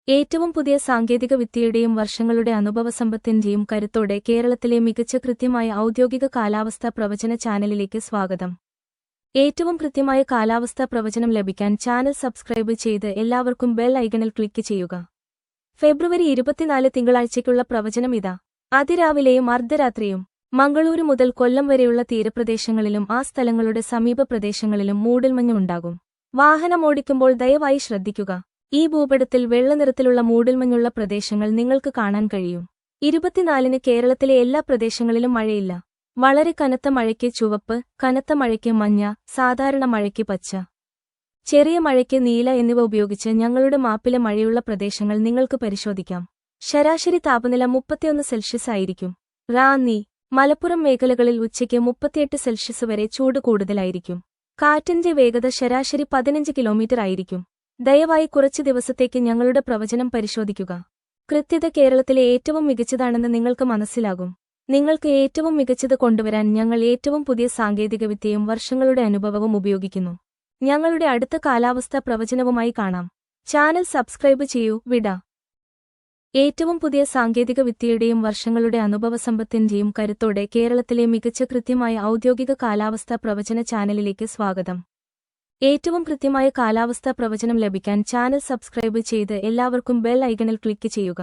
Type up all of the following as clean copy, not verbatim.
ഏറ്റവും പുതിയ സാങ്കേതിക വിദ്യയുടെയും വർഷങ്ങളുടെ അനുഭവസമ്പത്തിന്റെയും കരുത്തോടെ കേരളത്തിലെ മികച്ച കൃത്യമായ ഔദ്യോഗിക കാലാവസ്ഥാ പ്രവചന ചാനലിലേക്ക് സ്വാഗതം. ഏറ്റവും കൃത്യമായ കാലാവസ്ഥാ പ്രവചനം ലഭിക്കാൻ ചാനൽ സബ്സ്ക്രൈബ് ചെയ്ത് എല്ലാവർക്കും ബെൽ ഐക്കണിൽ ക്ലിക്ക് ചെയ്യുക. ഫെബ്രുവരി 24 തിങ്കളാഴ്ചയ്ക്കുള്ള പ്രവചനം ഇതാ. അതിരാവിലെയും അർദ്ധരാത്രിയും മംഗളൂരു മുതൽ കൊല്ലം വരെയുള്ള തീരപ്രദേശങ്ങളിലും ആ സ്ഥലങ്ങളുടെ സമീപ പ്രദേശങ്ങളിലും മൂടൽമഞ്ഞുണ്ടാകും. വാഹനമോടിക്കുമ്പോൾ ദയവായി ശ്രദ്ധിക്കുക. ഈ ഭൂപടത്തിൽ വെള്ളനിറത്തിലുള്ള മൂടൽമഞ്ഞുള്ള പ്രദേശങ്ങൾ നിങ്ങൾക്ക് കാണാൻ കഴിയും. 24-ന് കേരളത്തിലെ എല്ലാ പ്രദേശങ്ങളിലും മഴയില്ല. വളരെ കനത്ത മഴയ്ക്ക് ചുവപ്പ്, കനത്ത മഴയ്ക്ക് മഞ്ഞ, സാധാരണ മഴയ്ക്ക് പച്ച, ചെറിയ മഴയ്ക്ക് നീല എന്നിവ ഉപയോഗിച്ച് ഞങ്ങളുടെ മാപ്പിലെ മഴയുള്ള പ്രദേശങ്ങൾ നിങ്ങൾക്ക് പരിശോധിക്കാം. ശരാശരി താപനില 31 സെൽഷ്യസ് ആയിരിക്കും. റാന്നി, മലപ്പുറം മേഖലകളിൽ ഉച്ചയ്ക്ക് 38 സെൽഷ്യസ് വരെ ചൂട് കൂടുതലായിരിക്കും. കാറ്റിന്റെ വേഗത ശരാശരി 15 കിലോമീറ്റർ ആയിരിക്കും. ദയവായി കുറച്ച് ദിവസത്തേക്ക് ഞങ്ങളുടെ പ്രവചനം പരിശോധിക്കുക. കൃത്യത കേരളത്തിലെ ഏറ്റവും മികച്ചതാണെന്ന് നിങ്ങൾക്ക് മനസ്സിലാകും. നിങ്ങൾക്ക് ഏറ്റവും മികച്ചത് കൊണ്ടുവരാൻ ഞങ്ങൾ ഏറ്റവും പുതിയ സാങ്കേതികവിദ്യയും വർഷങ്ങളുടെ അനുഭവവും ഉപയോഗിക്കുന്നു. ഞങ്ങളുടെ അടുത്ത കാലാവസ്ഥാ പ്രവചനവുമായി കാണാം. ചാനൽ സബ്സ്ക്രൈബ് ചെയ്യൂ. വിട. ഏറ്റവും പുതിയ സാങ്കേതിക വിദ്യയുടെയും വർഷങ്ങളുടെ അനുഭവസമ്പത്തിന്റെയും കരുത്തോടെ കേരളത്തിലെ മികച്ച കൃത്യമായ ഔദ്യോഗിക കാലാവസ്ഥാ പ്രവചന ചാനലിലേക്ക് സ്വാഗതം. ഏറ്റവും കൃത്യമായ കാലാവസ്ഥാ പ്രവചനം ലഭിക്കാൻ ചാനൽ സബ്സ്ക്രൈബ് ചെയ്ത് എല്ലാവർക്കും ബെൽ ഐക്കണിൽ ക്ലിക്ക് ചെയ്യുക.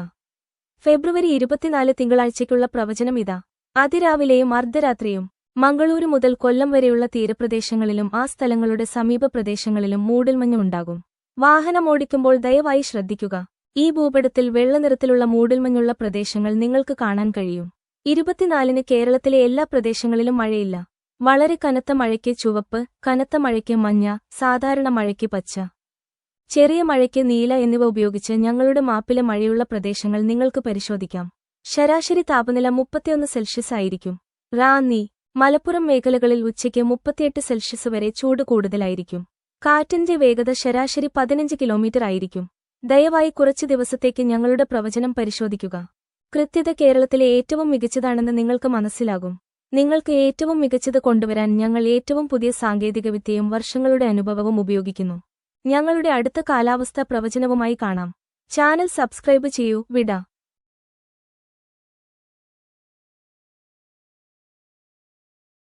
ഫെബ്രുവരി 24 തിങ്കളാഴ്ചയ്ക്കുള്ള പ്രവചനം ഇതാ. അതിരാവിലെയും അർദ്ധരാത്രിയും മംഗളൂരു മുതൽ കൊല്ലം വരെയുള്ള തീരപ്രദേശങ്ങളിലും ആ സ്ഥലങ്ങളുടെ സമീപ പ്രദേശങ്ങളിലും മൂടൽമഞ്ഞുണ്ടാകും. വാഹനമോടിക്കുമ്പോൾ ദയവായി ശ്രദ്ധിക്കുക. ഈ ഭൂപടത്തിൽ വെള്ളനിറത്തിലുള്ള മൂടൽമഞ്ഞുള്ള പ്രദേശങ്ങൾ നിങ്ങൾക്ക് കാണാൻ കഴിയും. 24-ന് കേരളത്തിലെ എല്ലാ പ്രദേശങ്ങളിലും മഴയില്ല. വളരെ കനത്ത മഴയ്ക്ക് ചുവപ്പ്, കനത്ത മഴയ്ക്ക് മഞ്ഞ, സാധാരണ മഴയ്ക്ക് പച്ച, ചെറിയ മഴയ്ക്ക് നീല എന്നിവ ഉപയോഗിച്ച് ഞങ്ങളുടെ മാപ്പിലെ മഴയുള്ള പ്രദേശങ്ങൾ നിങ്ങൾക്ക് പരിശോധിക്കാം. ശരാശരി താപനില 31 സെൽഷ്യസ് ആയിരിക്കും. റാന്നി, മലപ്പുറം മേഖലകളിൽ ഉച്ചയ്ക്ക് 38 സെൽഷ്യസ് വരെ ചൂട് കൂടുതലായിരിക്കും. കാറ്റിന്റെ വേഗത ശരാശരി 15 കിലോമീറ്റർ ആയിരിക്കും. ദയവായി കുറച്ച് ദിവസത്തേക്ക് ഞങ്ങളുടെ പ്രവചനം പരിശോധിക്കുക. കൃത്യത കേരളത്തിലെ ഏറ്റവും മികച്ചതാണെന്ന് നിങ്ങൾക്ക് മനസ്സിലാകും. നിങ്ങൾക്ക് ഏറ്റവും മികച്ചത് കൊണ്ടുവരാൻ ഞങ്ങൾ ഏറ്റവും പുതിയ സാങ്കേതികവിദ്യയും വർഷങ്ങളുടെ അനുഭവവും ഉപയോഗിക്കുന്നു. ഞങ്ങളുടെ അടുത്ത കാലാവസ്ഥാ പ്രവചനവുമായി കാണാം. ചാനൽ സബ്സ്ക്രൈബ് ചെയ്യൂ. വിട.